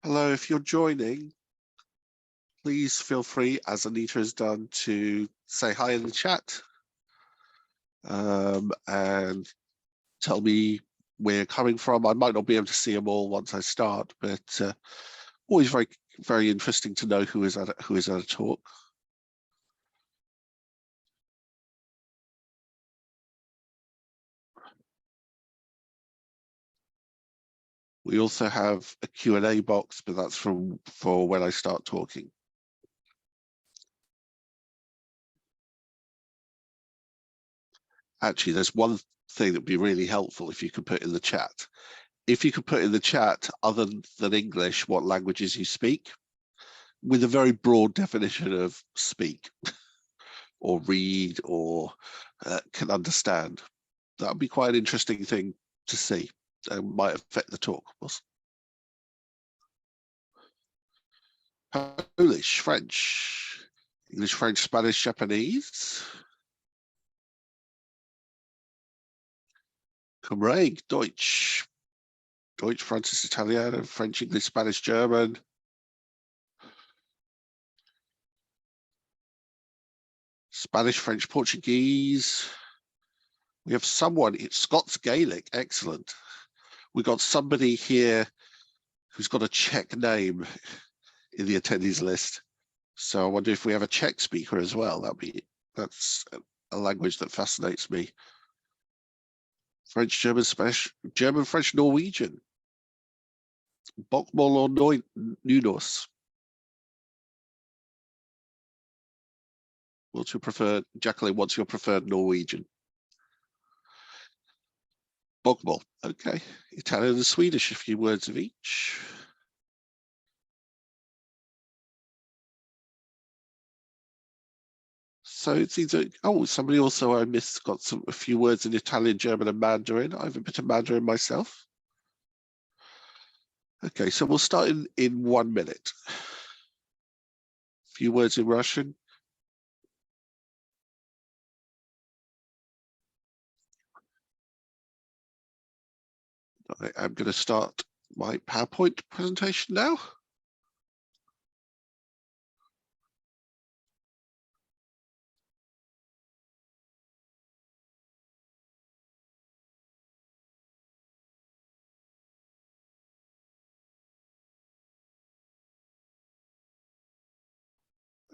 Hello, if you're joining, please feel free, as Anita has done, to say hi in the chat and tell me where you're coming from. I might not be able to see them all once I start, but always very, very interesting to know who is at a talk. We also have a Q&A box, but that's for when I start talking. Actually, there's one thing that would be really helpful if you could put in the chat. If you could put in the chat, other than English, what languages you speak, with a very broad definition of speak or read or can understand. That would be quite an interesting thing to see. Might affect the talk, of course. Polish, French, English, French, Spanish, Japanese. Cymraeg, Deutsch, Deutsch, Francis, Italiano, French, English, Spanish, German. Spanish, French, Portuguese. We have someone, it's Scots Gaelic, excellent. We got somebody here who's got a Czech name in the attendees list. So I wonder if we have a Czech speaker as well. That's a language that fascinates me. French, German, Spanish, German, French, Norwegian. Bokmål or Nynorsk. What's your preferred, Jacqueline, what's your preferred Norwegian? Bokmål, okay. Italian and Swedish, a few words of each. So it's either, somebody also I missed got a few words in Italian, German, and Mandarin. I have a bit of Mandarin myself. Okay, so we'll start in 1 minute. A few words in Russian. I'm going to start my PowerPoint presentation now.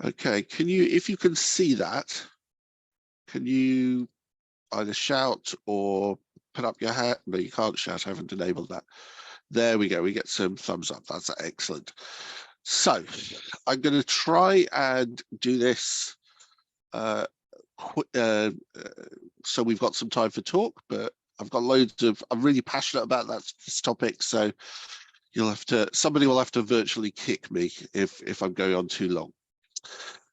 Okay, if you can see that, can you either shout or put up your hand? No, you can't shout, I haven't enabled that. There we go, we get some thumbs up, that's excellent. So I'm going to try and do this so we've got some time for talk, but I'm really passionate about this topic, so somebody will have to virtually kick me if I'm going on too long.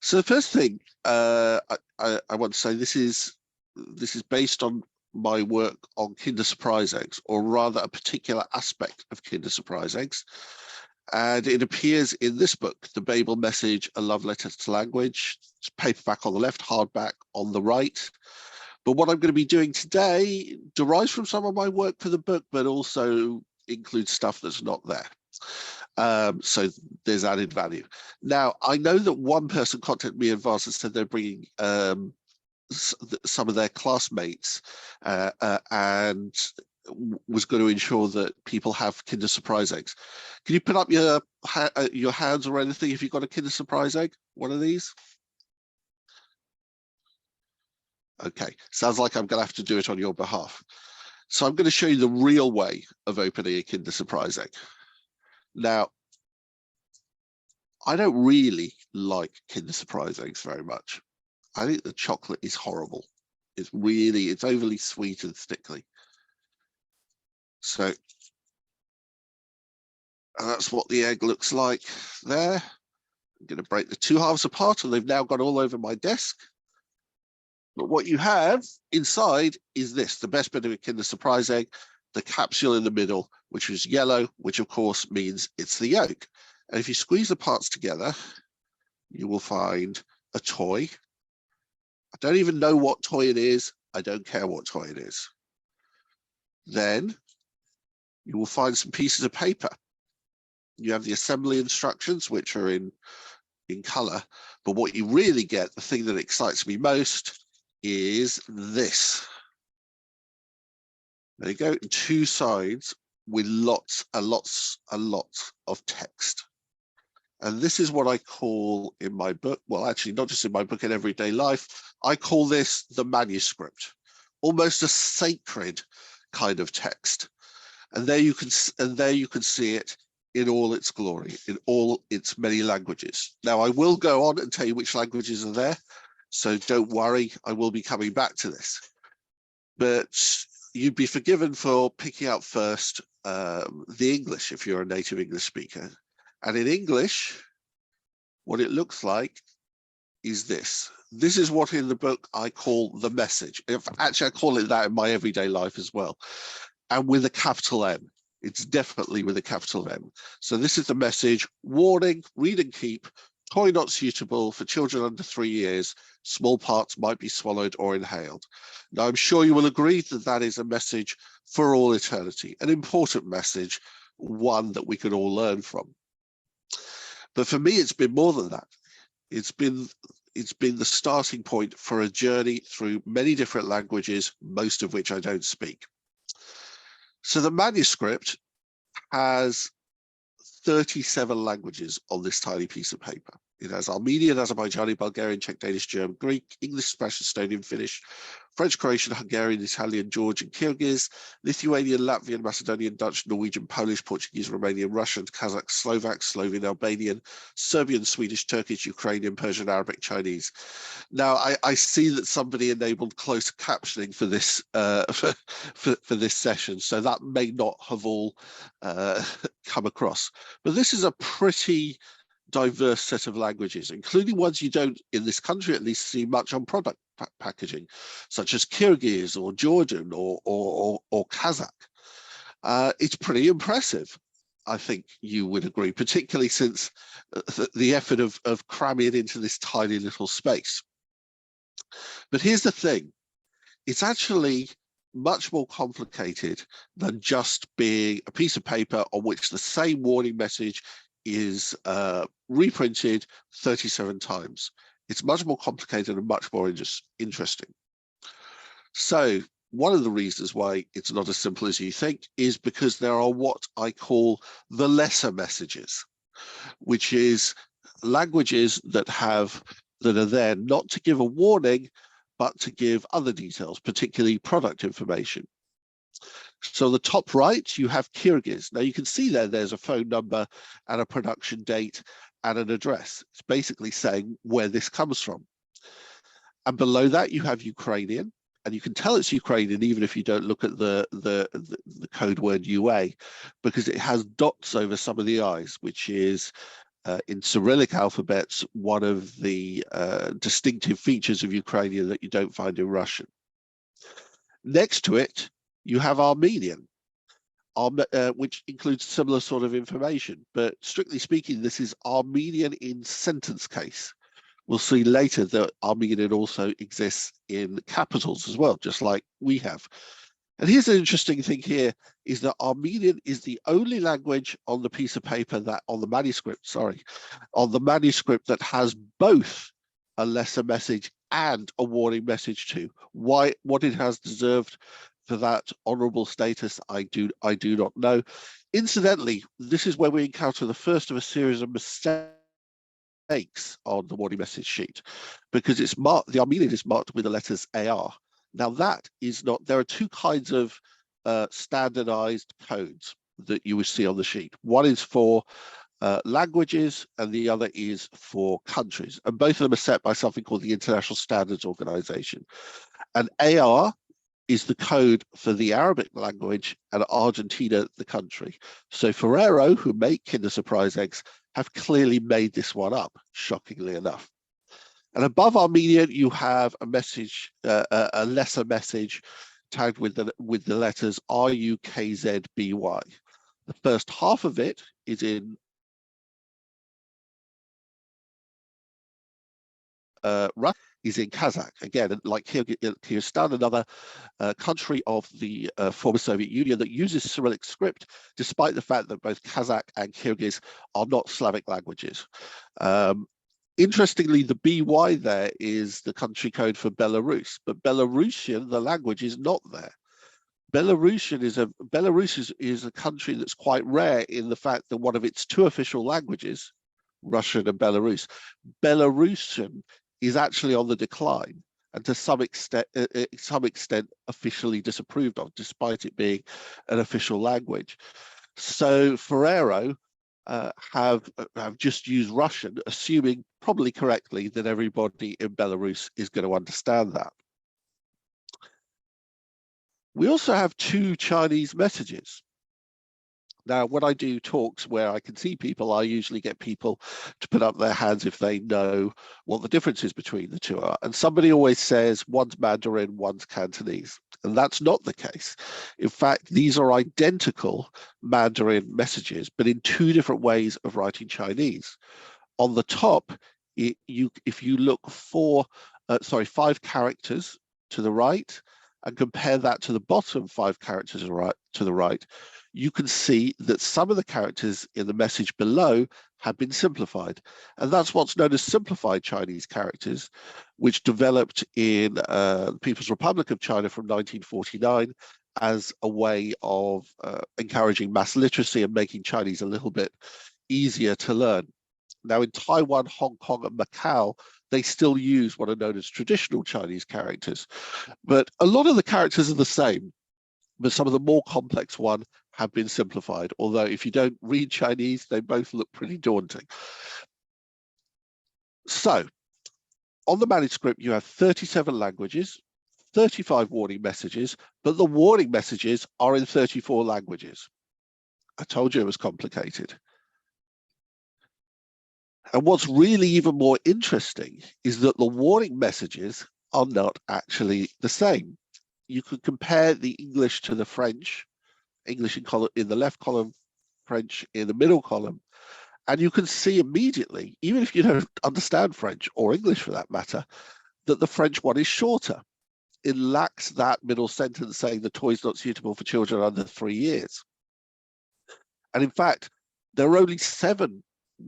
So the first thing I want to say, this is based on my work on Kinder Surprise Eggs, or rather a particular aspect of Kinder Surprise Eggs. And it appears in this book, The Babel Message, A Love Letter to Language. It's paperback on the left, hardback on the right. But what I'm going to be doing today derives from some of my work for the book, but also includes stuff that's not there. So there's added value. Now, I know that one person contacted me in advance and said they're bringing some of their classmates and was going to ensure that people have Kinder Surprise Eggs. Can you put up your hands or anything if you've got a Kinder Surprise Egg? One of these? Okay, sounds like I'm going to have to do it on your behalf. So I'm going to show you the real way of opening a Kinder Surprise Egg. Now, I don't really like Kinder Surprise Eggs very much. I think the chocolate is horrible. It's overly sweet and sticky. So that's what the egg looks like there. I'm going to break the two halves apart, and they've now gone all over my desk. But what you have inside is this, the best bit of a Kinder Surprise Egg, the capsule in the middle, which is yellow, which of course means it's the yolk. And if you squeeze the parts together, you will find a toy. I don't even know what toy it is. I don't care what toy it is. Then you will find some pieces of paper. You have the assembly instructions, which are in color. But what you really get, the thing that excites me most, is this. There you go, 2 sides with lots and lots and lots of text. And this is what I call in my book, well, actually, not just in my book, in everyday life, I call this the manuscript, almost a sacred kind of text. And there you can see it in all its glory, in all its many languages. Now, I will go on and tell you which languages are there, so don't worry, I will be coming back to this. But you'd be forgiven for picking out first the English if you're a native English speaker. And in English, what it looks like is this. This is what in the book I call the message. Actually, I call it that in my everyday life as well. And with a capital M. It's definitely with a capital M. So this is the message: warning, read and keep, toy not suitable for children under 3 years, small parts might be swallowed or inhaled. Now, I'm sure you will agree that that is a message for all eternity, an important message, one that we can all learn from. But for me, it's been more than that. It's been the starting point for a journey through many different languages, most of which I don't speak. So the manuscript has 37 languages on this tiny piece of paper. It has Armenian, Azerbaijani, Bulgarian, Czech, Danish, German, Greek, English, Spanish, Estonian, Finnish, French, Croatian, Hungarian, Italian, Georgian, Kyrgyz, Lithuanian, Latvian, Macedonian, Dutch, Norwegian, Polish, Portuguese, Romanian, Russian, Kazakh, Slovak, Slovene, Albanian, Serbian, Swedish, Turkish, Ukrainian, Persian, Arabic, Chinese. Now, I see that somebody enabled closed captioning for this for this session, so that may not have all come across. But this is a pretty diverse set of languages, including ones you don't, in this country at least, see much on product packaging, such as Kyrgyz or Georgian or Kazakh. It's pretty impressive, I think you would agree, particularly since the effort of cramming it into this tiny little space. But here's the thing, it's actually much more complicated than just being a piece of paper on which the same warning message is reprinted 37 times. It's much more complicated and much more interesting. So one of the reasons why it's not as simple as you think is because there are what I call the lesser messages, which is languages that are there not to give a warning, but to give other details, particularly product information. So the top right, you have Kyrgyz. Now you can see there's a phone number and a production date and an address. It's basically saying where this comes from. And below that, you have Ukrainian, and you can tell it's Ukrainian even if you don't look at the code word UA, because it has dots over some of the I's, which is in Cyrillic alphabets, one of the distinctive features of Ukrainian that you don't find in Russian. Next to it, you have Armenian, which includes similar sort of information, but strictly speaking, this is Armenian in sentence case. We'll see later that Armenian also exists in capitals as well, just like we have. And here's an interesting thing here, is that Armenian is the only language on the piece of paper that, on the manuscript that has both a lesser message and a warning message too. What it has deserved for that honorable status, I do not know. Incidentally, this is where we encounter the first of a series of mistakes on the warning message sheet, because it's marked, the Armenian is marked with the letters AR. Now that is not, there are 2 kinds of standardized codes that you will see on the sheet. One is for languages and the other is for countries. And both of them are set by something called the International Standards Organization. And AR is the code for the Arabic language and Argentina, the country. So Ferrero, who make Kinder Surprise eggs, have clearly made this one up, shockingly enough. And above Armenian, you have a message, a lesser message tagged with the letters RUKZBY. The first half of it is in Russian, is in Kazakh. Again, like Kyrgyzstan, another country of the former Soviet Union that uses Cyrillic script, despite the fact that both Kazakh and Kyrgyz are not Slavic languages. Interestingly, the BY there is the country code for Belarus, but Belarusian, the language, is not there. Belarus is a country that's quite rare in the fact that one of its two official languages, Russian and Belarusian, is actually on the decline and to some extent officially disapproved of, despite it being an official language. So Ferrero have just used Russian, assuming probably correctly that everybody in Belarus is going to understand that. We also have two Chinese messages. Now, when I do talks where I can see people, I usually get people to put up their hands if they know what the differences between the two are. And somebody always says one's Mandarin, one's Cantonese. And that's not the case. In fact, these are identical Mandarin messages, but in two different ways of writing Chinese. On the top, if you look for, 5 characters to the right, and compare that to the bottom 5 characters to the right, you can see that some of the characters in the message below have been simplified. And that's what's known as simplified Chinese characters, which developed in the People's Republic of China from 1949 as a way of encouraging mass literacy and making Chinese a little bit easier to learn. Now, in Taiwan, Hong Kong, and Macau, they still use what are known as traditional Chinese characters. But a lot of the characters are the same, but some of the more complex ones have been simplified. Although if you don't read Chinese, they both look pretty daunting. So on the manuscript, script, you have 37 languages, 35 warning messages, but the warning messages are in 34 languages. I told you it was complicated. And what's really even more interesting is that the warning messages are not actually the same. You could compare the English to the French, English in the left column, French in the middle column, and you can see immediately, even if you don't understand French or English for that matter, that the French one is shorter. It lacks that middle sentence saying the toy's not suitable for children under 3 years. And in fact, there are only 7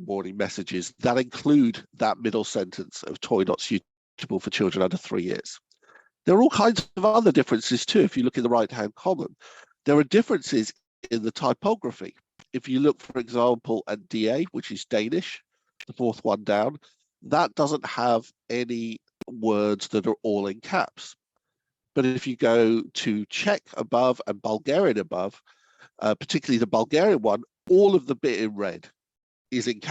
warning messages that include that middle sentence of toy not suitable for children under 3 years. There are all kinds of other differences too. If you look in the right-hand column, there are differences in the typography. If you look, for example, at DA, which is Danish, the 4th one down, that doesn't have any words that are all in caps. But if you go to Czech above and Bulgarian above, particularly the Bulgarian one, all of the bit in red is in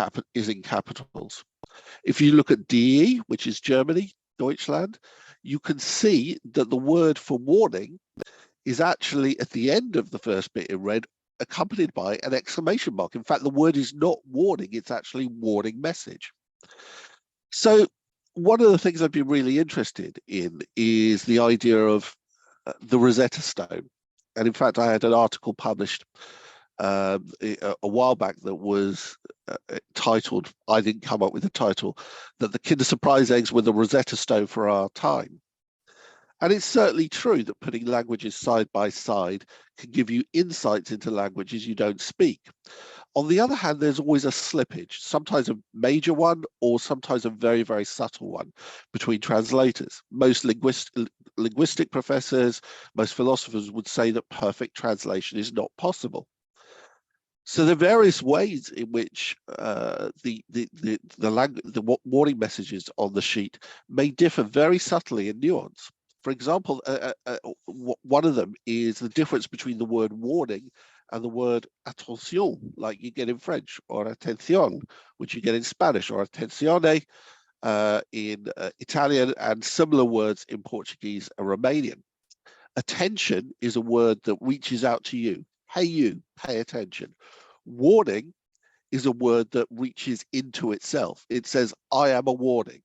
capitals. If you look at DE, which is Germany, Deutschland, you can see that the word for warning is actually at the end of the first bit in red, accompanied by an exclamation mark. In fact, the word is not warning, it's actually warning message. So one of the things I've been really interested in is the idea of the Rosetta Stone. And in fact, I had an article published a while back that was titled, I didn't come up with the title, that the Kinder Surprise eggs were the Rosetta Stone for our time. And it's certainly true that putting languages side by side can give you insights into languages you don't speak. On the other hand, there's always a slippage, sometimes a major one or sometimes a very, very subtle one between translators. Most linguistic professors, most philosophers would say that perfect translation is not possible. So there are various ways in which the warning messages on the sheet may differ very subtly in nuance. For example, one of them is the difference between the word warning and the word attention, like you get in French, or attention, which you get in Spanish, or attenzione in Italian, and similar words in Portuguese and Romanian. Attention is a word that reaches out to you. Hey, you, pay attention. Warning is a word that reaches into itself. It says, I am a warning.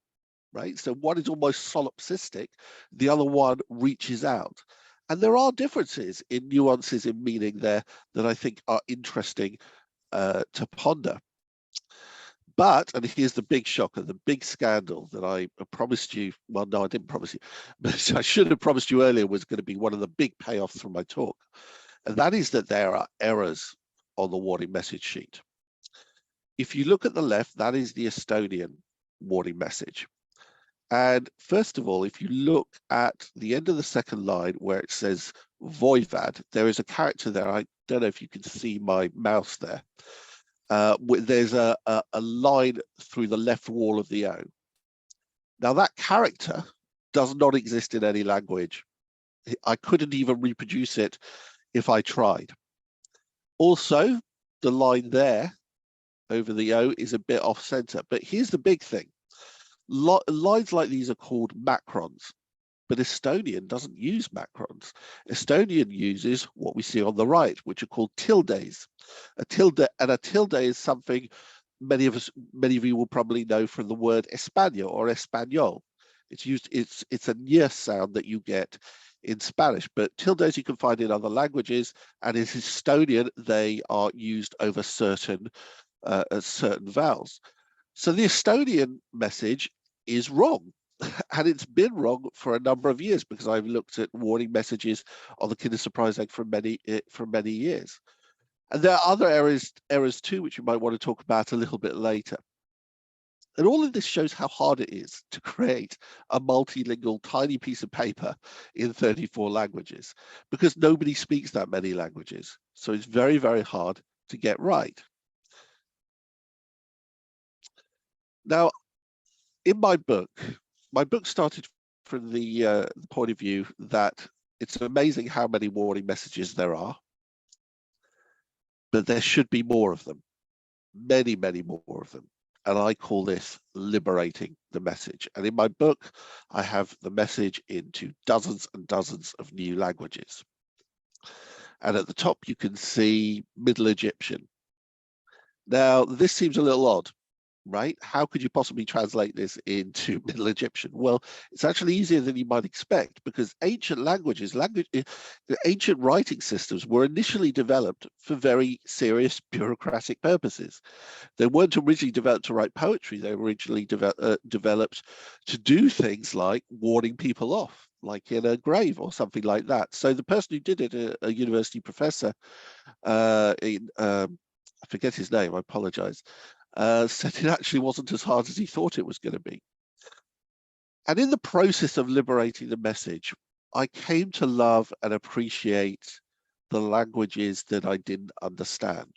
Right? So one is almost solipsistic, the other one reaches out. And there are differences in nuances in meaning there that I think are interesting to ponder. But, and here's the big shocker, the big scandal that I promised you, well, no, I didn't promise you, but I should have promised you earlier was going to be one of the big payoffs from my talk. And that is that there are errors on the warning message sheet. If you look at the left, that is the Estonian warning message. And first of all, if you look at the end of the second line where it says Voivad, there is a character there. I don't know if you can see my mouse there. There's a line through the left wall of the O. Now that character does not exist in any language. I couldn't even reproduce it if I tried. Also, the line there over the O is a bit off center, but here's the big thing. Lines like these are called macrons, but Estonian doesn't use macrons. Estonian uses what we see on the right, which are called tildes. A tilde is something many of you will probably know from the word España or Español. It's a near sound that you get in Spanish, but tildes you can find in other languages, and in Estonian they are used over certain vowels. So the Estonian message is wrong, and it's been wrong for a number of years because I've looked at warning messages on the Kinder Surprise Egg for many years. And there are other errors too, which you might want to talk about a little bit later. And all of this shows how hard it is to create a multilingual tiny piece of paper in 34 languages, because nobody speaks that many languages. So it's very, very hard to get right. Now, in my book started from the point of view that it's amazing how many warning messages there are, but there should be more of them, many, many more of them. And I call this liberating the message. And in my book, I have the message into dozens and dozens of new languages. And at the top, you can see Middle Egyptian. Now, this seems a little odd, right? How could you possibly translate this into Middle Egyptian? Well, it's actually easier than you might expect, because ancient languages, ancient writing systems were initially developed for very serious bureaucratic purposes. They weren't originally developed to write poetry. They were originally developed to do things like warning people off, like in a grave or something like that. So the person who did it, a university professor, I forget his name, I apologize, said it actually wasn't as hard as he thought it was going to be. And in the process of liberating the message, I came to love and appreciate the languages that I didn't understand.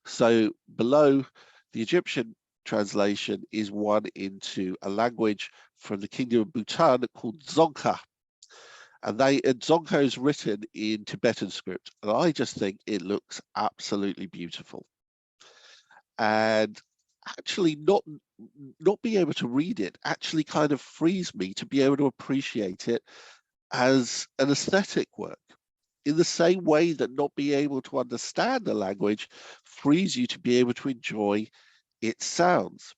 So below, the Egyptian translation is one into a language from the Kingdom of Bhutan called Dzongkha. And Dzongkha is written in Tibetan script. And I just think it looks absolutely beautiful. And actually not being able to read it actually kind of frees me to be able to appreciate it as an aesthetic work, in the same way that not being able to understand the language frees you to be able to enjoy its sounds.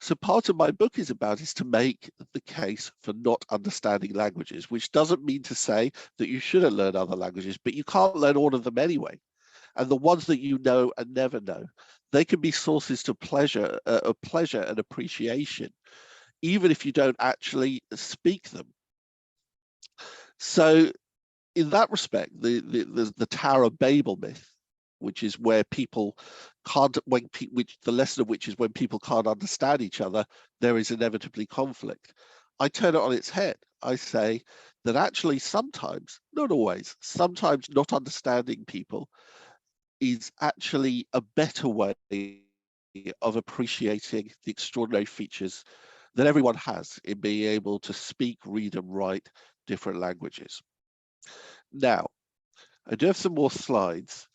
So part of my book is to make the case for not understanding languages, which doesn't mean to say that you shouldn't learn other languages, but you can't learn all of them anyway. And the ones that you know and never know, they can be sources of pleasure and appreciation, even if you don't actually speak them. So in that respect, the Tower of Babel myth, which is where people can't, the lesson of which is when people can't understand each other, there is inevitably conflict. I turn it on its head. I say that actually sometimes, not always, sometimes not understanding people is actually a better way of appreciating the extraordinary features that everyone has in being able to speak, read, and write different languages. Now, I do have some more slides,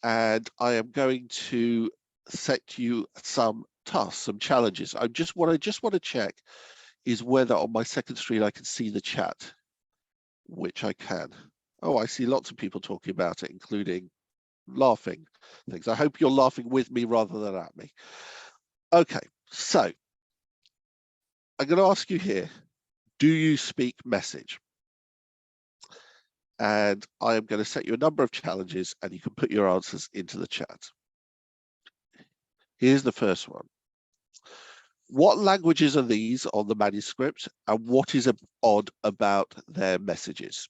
and I am going to set you some tasks, some challenges. I just want to check is whether on my second screen I can see the chat, which I can. Oh, I see lots of people talking about it, including laughing things. I hope you're laughing with me rather than at me. Okay, so I'm going to ask you here, do you speak message? And I am going to set you a number of challenges, and you can put your answers into the chat. Here's the first one. What languages are these on the manuscript, and what is odd about their messages?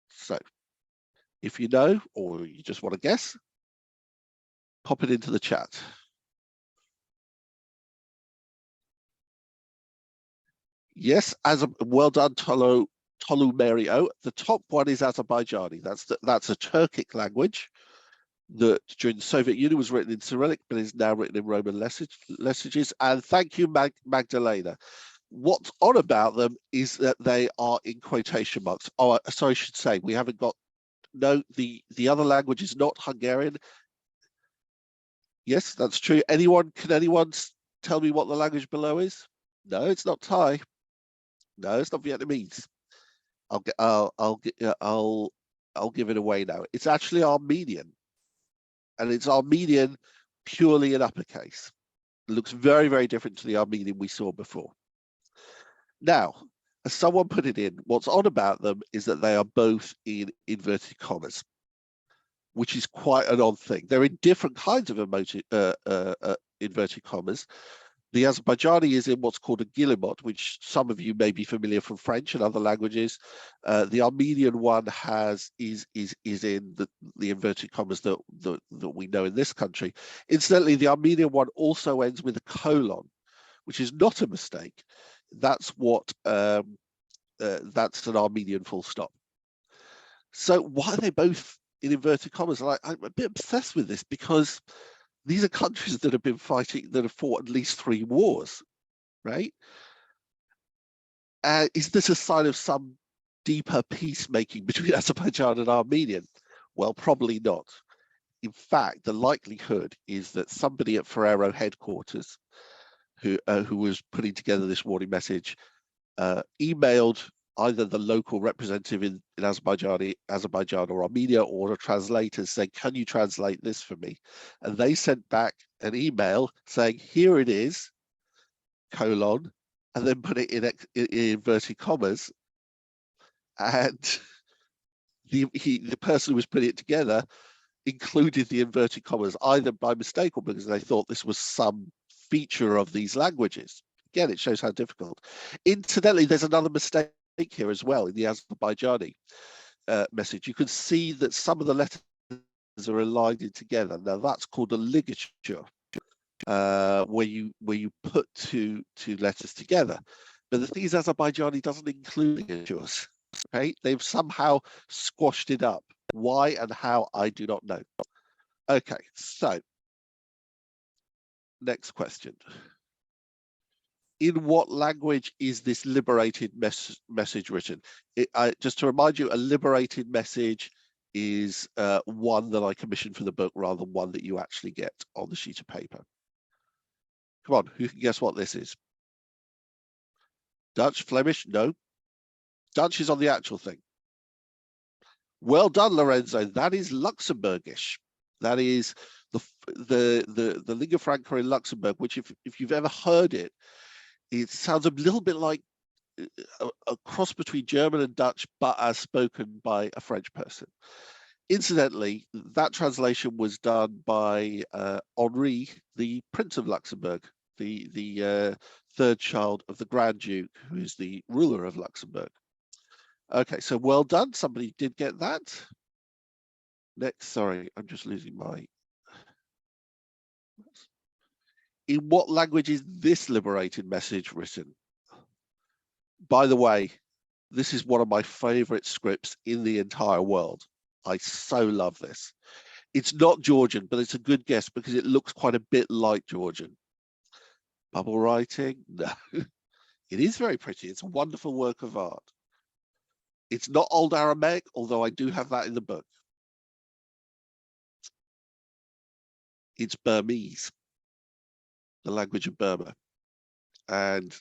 So, if you know, or you just want to guess, pop it into the chat. Yes, well done, Tolumerio. The top one is Azerbaijani. That's a Turkic language that during the Soviet Union was written in Cyrillic, but is now written in Roman lettages. And thank you, Magdalena. What's odd about them is that they are in quotation marks. Oh, sorry, I should say we haven't got. No, the other language is not Hungarian. Yes, that's true. Can anyone tell me what the language below is? No, it's not Thai. No, it's not Vietnamese. I'll give it away now. It's actually Armenian, and it's Armenian purely in uppercase. It looks very, very different to the Armenian we saw before. Now, as someone put it in, what's odd about them is that they are both in inverted commas, which is quite an odd thing. They're in different kinds of inverted commas. The Azerbaijani is in what's called a guillemot, which some of you may be familiar from French and other languages. The Armenian one is in the inverted commas that we know in this country. Incidentally, the Armenian one also ends with a colon, which is not a mistake. That's that's an Armenian full stop. So why are they both in inverted commas? And I'm a bit obsessed with this because these are countries that have been fighting, that have fought at least 3 wars, right? Is this a sign of some deeper peacemaking between Azerbaijan and Armenian? Well, probably not. In fact, the likelihood is that somebody at Ferrero headquarters who was putting together this warning message emailed either the local representative in Azerbaijan or Armenia, or a translator saying, can you translate this for me? And they sent back an email saying, here it is, colon, and then put it in inverted commas. And the person who was putting it together included the inverted commas, either by mistake or because they thought this was some feature of these languages. Again, it shows how difficult. Incidentally, there's another mistake here as well in the Azerbaijani message. You can see that some of the letters are aligned together. Now that's called a ligature, where you put two letters together. But the thing is, Azerbaijani doesn't include ligatures. Okay, they've somehow squashed it up. Why and how, I do not know. Okay, so next question. In what language is this liberated message written? Just to remind you, a liberated message is one that I commissioned for the book rather than one that you actually get on the sheet of paper. Come on, who can guess what this is? Dutch, Flemish? No. Dutch is on the actual thing. Well done, Lorenzo. That is Luxembourgish. That is the lingua franca in Luxembourg, which if you've ever heard it, it sounds a little bit like a cross between German and Dutch, but as spoken by a French person. Incidentally, that translation was done by Henri, the Prince of Luxembourg, the third child of the Grand Duke, who is the ruler of Luxembourg. Okay, so well done. Somebody did get that. Next, sorry, I'm just losing my... In what language is this liberated message written? By the way, this is one of my favorite scripts in the entire world. I so love this. It's not Georgian, but it's a good guess because it looks quite a bit like Georgian. Bubble writing? No. It is very pretty. It's a wonderful work of art. It's not Old Aramaic, although I do have that in the book. It's Burmese, the language of Burma. And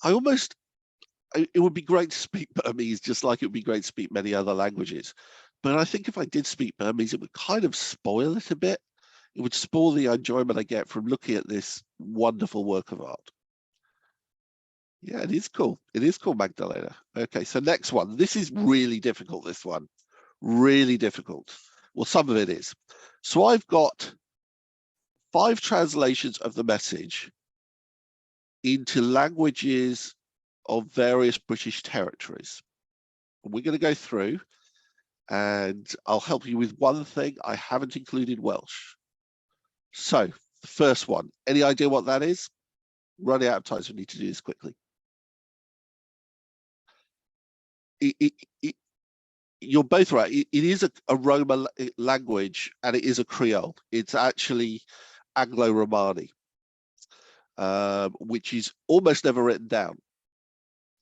it would be great to speak Burmese, just like it would be great to speak many other languages. But I think if I did speak Burmese, it would kind of spoil it a bit. It would spoil the enjoyment I get from looking at this wonderful work of art. Yeah, it is cool. It is cool, Magdalena. Okay, so next one. This is really difficult, this one. Really difficult. Well, some of it is. So I've got 5 translations of the message into languages of various British territories. We're going to go through, and I'll help you with one thing. I haven't included Welsh. So the first one, any idea what that is? Running out of time, so we need to do this quickly. You're both right. It is a Roma language, and it is a Creole. It's actually Anglo-Romani, which is almost never written down.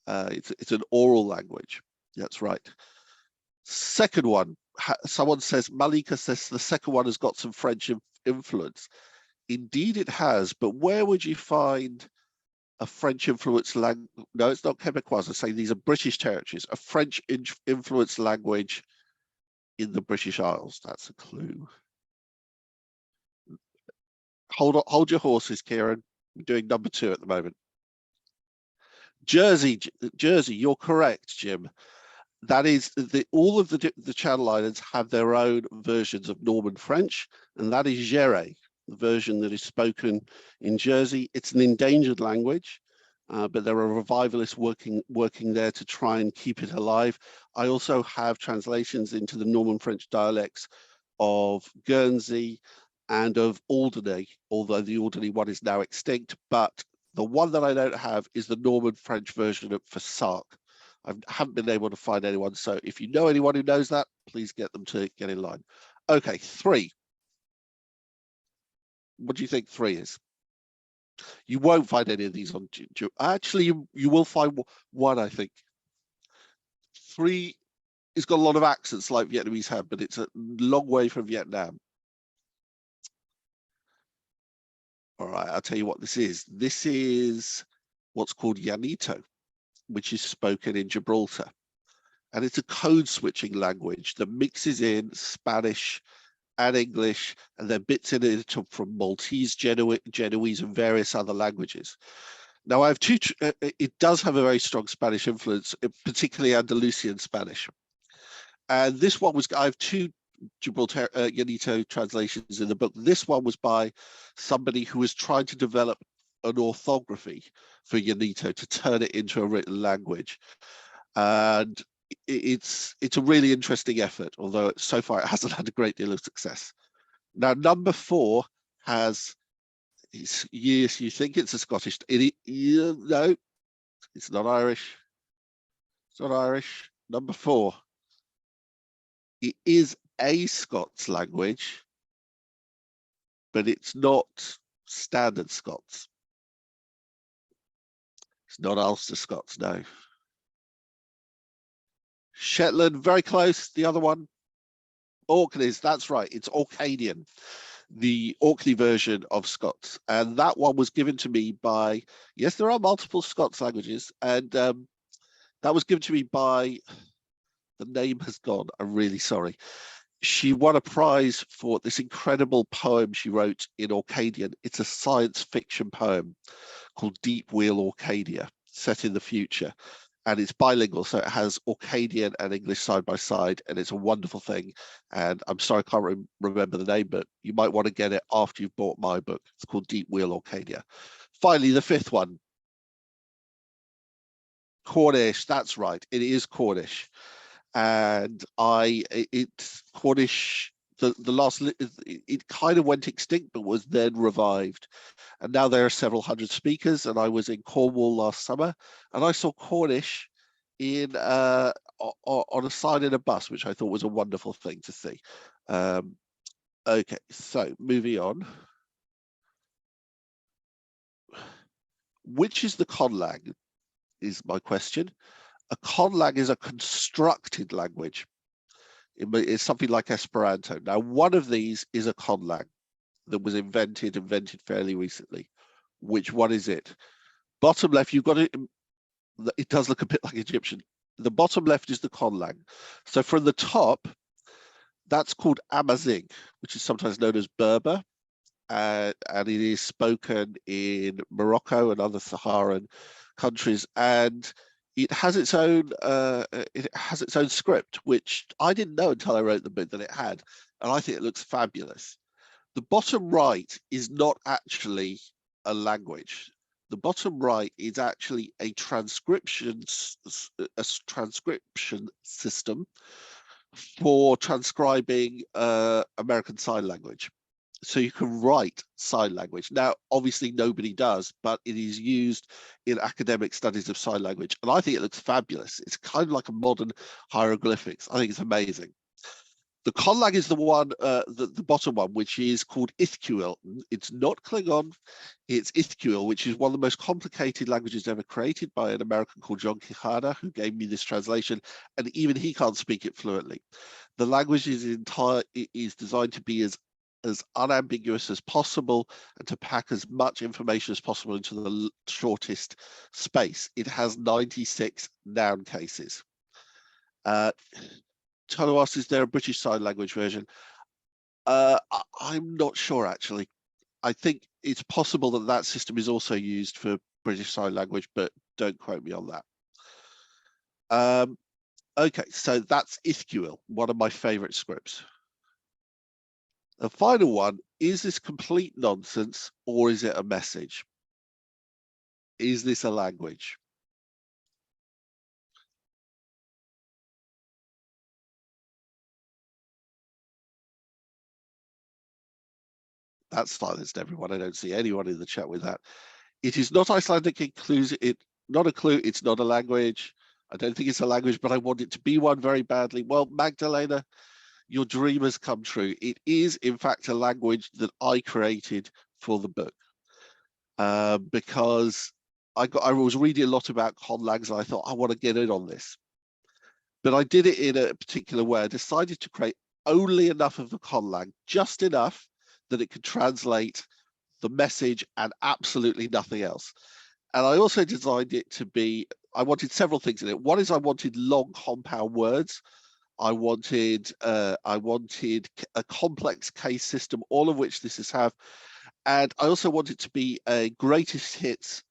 It's an oral language. That's right. Second one, someone says, Malika says the second one has got some French influence. Indeed it has, but where would you find a French influenced language? No, it's not Quebecois. I say these are British territories. A French influenced language in the British Isles. That's a clue. Hold your horses, Kieran. We're doing number 2 at the moment. Jersey, you're correct, Jim. That is, all of the Channel Islands have their own versions of Norman French, and that is Jere, the version that is spoken in Jersey. It's an endangered language, but there are revivalists working there to try and keep it alive. I also have translations into the Norman French dialects of Guernsey and of Alderney, although the Alderney one is now extinct. But the one that I don't have is the Norman French version for Sark. I haven't been able to find anyone. So if you know anyone who knows that, please get them to get in line. Okay, 3. What do you think 3 is? You won't find any of these on. Actually, you will find one, I think. 3 has got a lot of accents like Vietnamese have, but it's a long way from Vietnam. All right, I'll tell you what this is. This is what's called Llanito, which is spoken in Gibraltar. And it's a code switching language that mixes in Spanish and English, and then bits in it from Maltese, Genoese, and various other languages. Now, I have 2, it does have a very strong Spanish influence, particularly Andalusian Spanish. And this one was, I have 2 Gibraltar Llanito translations in the book. This one was by somebody who was trying to develop an orthography for Llanito to turn it into a written language. And it's a really interesting effort, although so far it hasn't had a great deal of success. Now, number 4 has, yes, you think it's a Scottish, no, it's not Irish. It's not Irish. Number 4, it is a Scots language, but it's not standard Scots. It's not Ulster Scots, no. Shetland, very close. The other one, Orkneys, that's right. It's Orcadian, the Orkney version of Scots. And that one was given to me by, yes, there are multiple Scots languages. And that was given to me by, the name has gone, I'm really sorry. She won a prize for this incredible poem she wrote in Orcadian. It's a science fiction poem called Deep Wheel Orcadia, set in the future. And it's bilingual, so it has Orcadian and English side by side, and it's a wonderful thing. And I'm sorry, I can't remember the name, but you might want to get it after you've bought my book. It's called Deep Wheel Orcadia. Finally, the 5th one. Cornish, that's right. It is Cornish. And it's Cornish, the last, it kind of went extinct, but was then revived. And now there are several hundred speakers. And I was in Cornwall last summer, and I saw Cornish in on a sign in a bus, which I thought was a wonderful thing to see. Okay, so moving on. Which is the conlang, is my question. A conlang is a constructed language. It's something like Esperanto. Now, one of these is a conlang that was invented fairly recently. Which one is it? Bottom left, you've got it. It does look a bit like Egyptian. The bottom left is the conlang. So from the top, that's called Amazigh, which is sometimes known as Berber. And it is spoken in Morocco and other Saharan countries. And it has its own script, which I didn't know until I wrote the book that it had, and I think it looks fabulous. The bottom right is not actually a language. The bottom right is actually a transcription system for transcribing American Sign Language. So you can write sign language. Now, obviously nobody does, but it is used in academic studies of sign language. And I think it looks fabulous. It's kind of like a modern hieroglyphics. I think it's amazing. The conlang is the one, the bottom one, which is called Ithkuil. It's not Klingon, it's Ithkuil, which is one of the most complicated languages ever created by an American called John Quijada, who gave me this translation, and even he can't speak it fluently. The language is designed to be as unambiguous as possible and to pack as much information as possible into the shortest space. It has 96 noun cases. Tolo asks, is there a British Sign Language version? I'm not sure, actually. I think it's possible that that system is also used for British Sign Language, but don't quote me on that. Okay, so that's Ithkuil, one of my favorite scripts. The final one, is this complete nonsense or is it a message? Is this a language? That's silenced everyone. I don't see anyone in the chat with that. It is not Icelandic, not a clue, it's not a language. I don't think it's a language, but I want it to be one very badly. Well, Magdalena, your dream has come true. It is, in fact, a language that I created for the book because I was reading a lot about conlangs and I thought, I want to get in on this. But I did it in a particular way. I decided to create only enough of the conlang, just enough that it could translate the message and absolutely nothing else. And I also designed it to be, I wanted several things in it. One is I wanted long compound words. I wanted a complex case system, all of which this is have. And I also wanted to be a greatest hits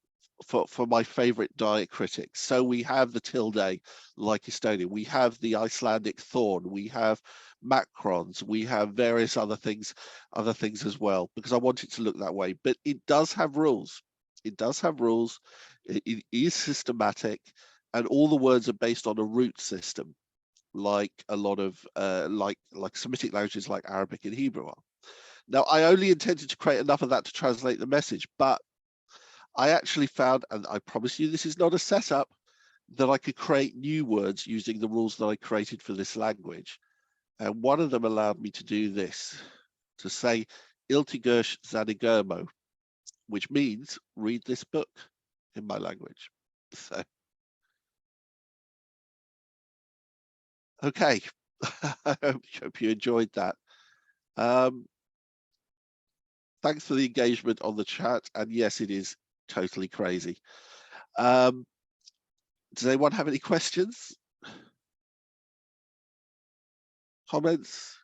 for my favorite diacritics. So we have the tilde, like Estonian. We have the Icelandic thorn. We have macrons. We have various other things as well, because I want it to look that way. But it does have rules. It does have rules. It is systematic, and all the words are based on a root system, like a lot of like Semitic languages like Arabic and Hebrew are. Now, I only intended to create enough of that to translate the message, but I actually found, and I promise you this is not a setup, that I could create new words using the rules that I created for this language. And one of them allowed me to do this, to say Iltigursh Zanigermo, which means read this book in my language. So, okay, I hope you enjoyed that. Thanks for the engagement on the chat. And yes, it is totally crazy. Does anyone have any questions? Comments?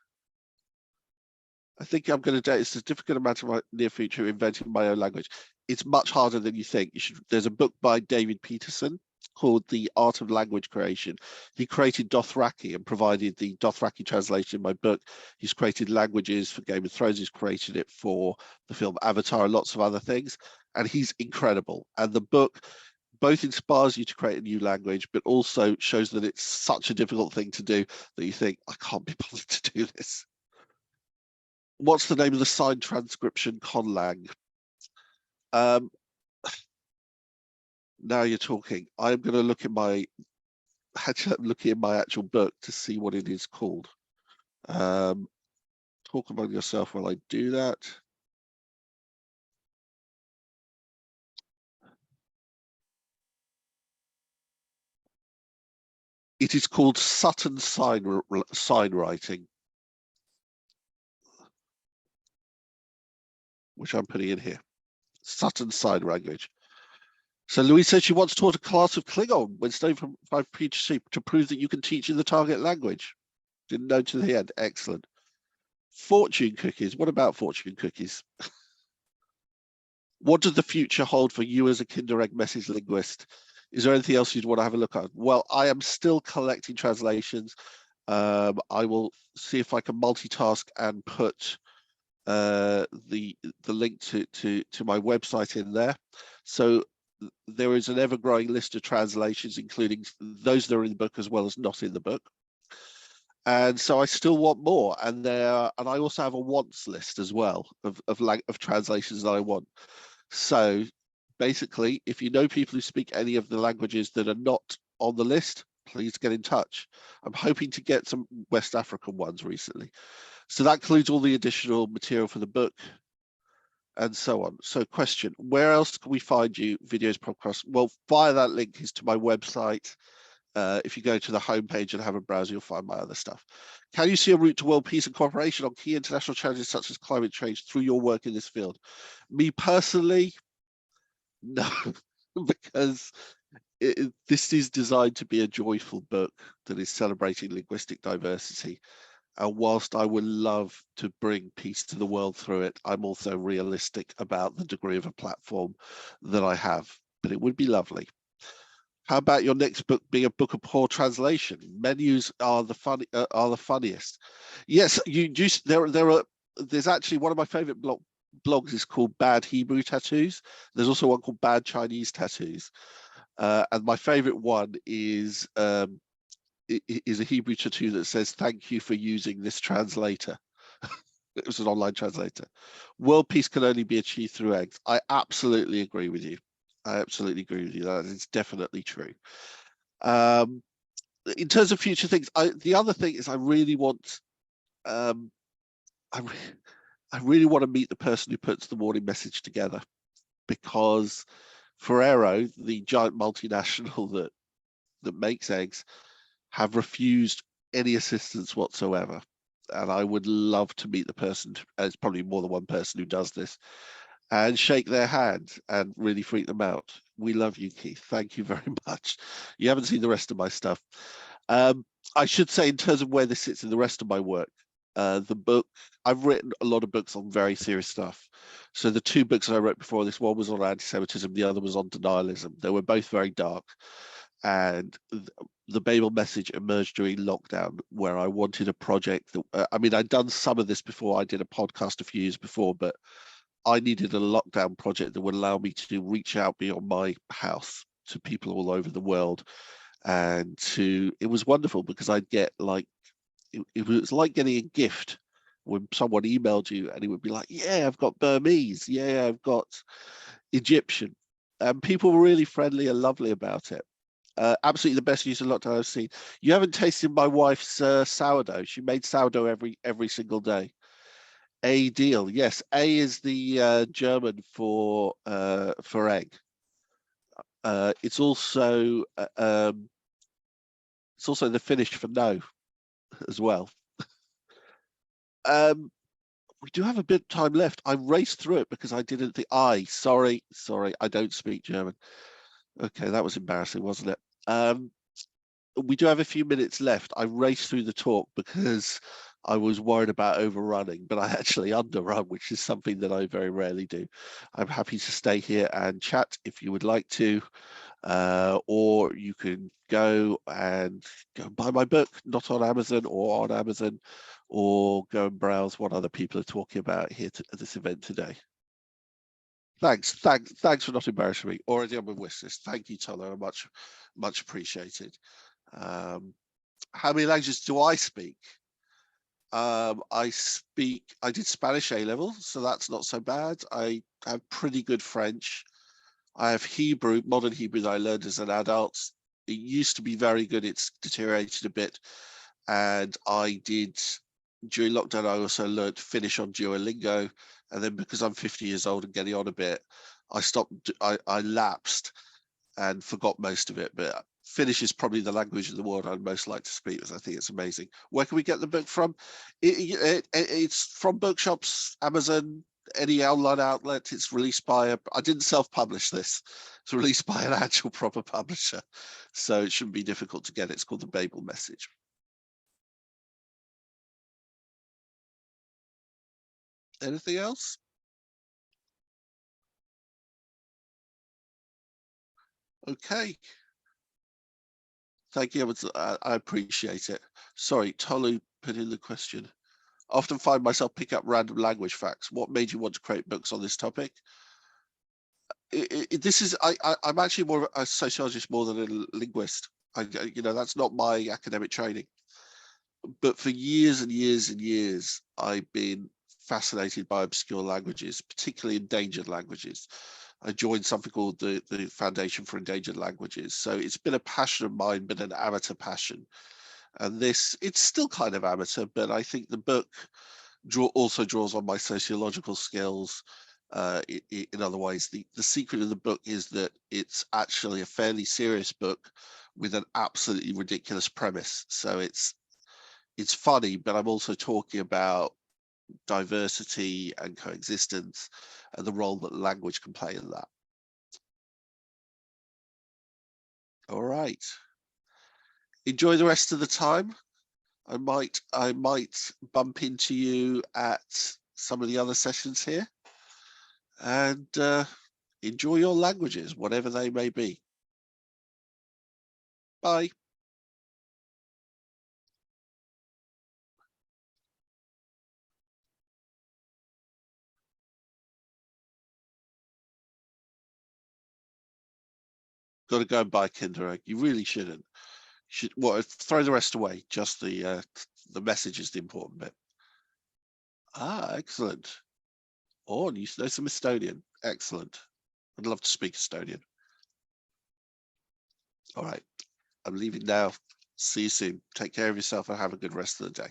I think I'm going to do a significant amount of my near future inventing my own language. It's much harder than you think. There's a book by David Peterson called The Art of Language Creation. He created Dothraki and provided the Dothraki translation in my book. He's created languages for Game of Thrones. He's created it for the film Avatar and lots of other things. And he's incredible. And the book both inspires you to create a new language, but also shows that it's such a difficult thing to do that you think, I can't be bothered to do this. What's the name of the signed transcription conlang? Now you're talking. I'm going to look in my actual book to see what it is called. Talk among yourself while I do that. It is called Sutton sign writing, which I'm putting in here. Sutton sign language. So Louise says she wants taught a class of Klingon when studying from 5 PhD to prove that you can teach in the target language. Didn't know to the end. Excellent. Fortune cookies. What about fortune cookies? What does the future hold for you as a Kinder Egg message linguist? Is there anything else you'd want to have a look at? Well, I am still collecting translations. I will see if I can multitask and put the link to my website in there. So there is an ever-growing list of translations, including those that are in the book as well as not in the book. And so I still want more, and I also have a wants list as well of translations that I want. So basically, if you know people who speak any of the languages that are not on the list, please get in touch. I'm hoping to get some West African ones recently. So that includes all the additional material for the book and so on. So question, where else can we find you, videos, podcasts? Well, via that link is to my website. If you go to the homepage and have a browse, you'll find my other stuff. Can you see a route to world peace and cooperation on key international challenges such as climate change through your work in this field? Me personally, no, because this is designed to be a joyful book that is celebrating linguistic diversity. And whilst I would love to bring peace to the world through it, I'm also realistic about the degree of a platform that I have. But it would be lovely. How about your next book being a book of poor translation? Menus are the funniest. Yes, there's actually one of my favorite blogs is called Bad Hebrew Tattoos. There's also one called Bad Chinese Tattoos. And my favorite one is a Hebrew tattoo that says, "Thank you for using this translator." It was an online translator. World peace can only be achieved through eggs. I absolutely agree with you. I absolutely agree with you. That is definitely true. In terms of future things, the other thing is I really want, I really want to meet the person who puts the morning message together, because Ferrero, the giant multinational that makes eggs, have refused any assistance whatsoever. And I would love to meet the person, it's probably more than one person who does this, and shake their hand and really freak them out. We love you, Keith. Thank you very much. You haven't seen the rest of my stuff. I should say, in terms of where this sits in the rest of my work, the book, I've written a lot of books on very serious stuff. So the two books that I wrote before this, one was on anti-Semitism, the other was on denialism. They were both very dark. And the Babel message emerged during lockdown, where I wanted a project that, I mean, I'd done some of this before. I did a podcast a few years before, but I needed a lockdown project that would allow me to reach out beyond my house to people all over the world. And it was wonderful because I'd get like, it was like getting a gift when someone emailed you and it would be like, yeah, I've got Burmese. Yeah, I've got Egyptian. And people were really friendly and lovely about it. Absolutely the best use of lockdown I've seen. You haven't tasted my wife's sourdough. She made sourdough every single day. A deal, yes. A is the German for egg. It's also the Finnish for no as well. We do have a bit of time left. I raced through it because I didn't think. Sorry, I don't speak German. Okay, that was embarrassing, wasn't it? We do have a few minutes left. I raced through the talk because I was worried about overrunning, but I actually underrun, which is something that I very rarely do. I'm happy to stay here and chat if you would like to, or you can go and buy my book, not on Amazon or on Amazon, or go and browse what other people are talking about here at this event today. Thanks for not embarrassing me. Already on my wish list. Thank you, Tyler. Much appreciated. How many languages do I speak? I did Spanish A level, so that's not so bad. I have pretty good French. I have Hebrew, modern Hebrew that I learned as an adult. It used to be very good. It's deteriorated a bit. And during lockdown, I also learned Finnish on Duolingo. And then because I'm 50 years old and getting on a bit, I lapsed and forgot most of it. But Finnish is probably the language in the world I'd most like to speak, because I think it's amazing. Where can we get the book from? It's from bookshops, Amazon, any online outlet. It's released by I didn't self-publish this. It's released by an actual proper publisher. So it shouldn't be difficult to get. It's called The Babel Message. Anything else? Okay. Thank you. I appreciate it. Sorry, Tolu put in the question. I often find myself picking up random language facts. What made you want to create books on this topic? I'm actually more of a sociologist more than a linguist. That's not my academic training. But for years and years and years, I've been fascinated by obscure languages, particularly endangered languages. I joined something called the Foundation for Endangered Languages. So it's been a passion of mine, but an amateur passion. And it's still kind of amateur, but I think the book also draws on my sociological skills. In other ways, the secret of the book is that it's actually a fairly serious book with an absolutely ridiculous premise. So it's funny, but I'm also talking about diversity and coexistence and the role that language can play in that. All right. Enjoy the rest of the time. I might bump into you at some of the other sessions here, and enjoy your languages, whatever they may be. Bye. Got to go and buy Kinder Egg. You really shouldn't. Throw the rest away. Just the message is the important bit. Ah, excellent. Oh, and you know some Estonian. Excellent. I'd love to speak Estonian. All right. I'm leaving now. See you soon. Take care of yourself and have a good rest of the day.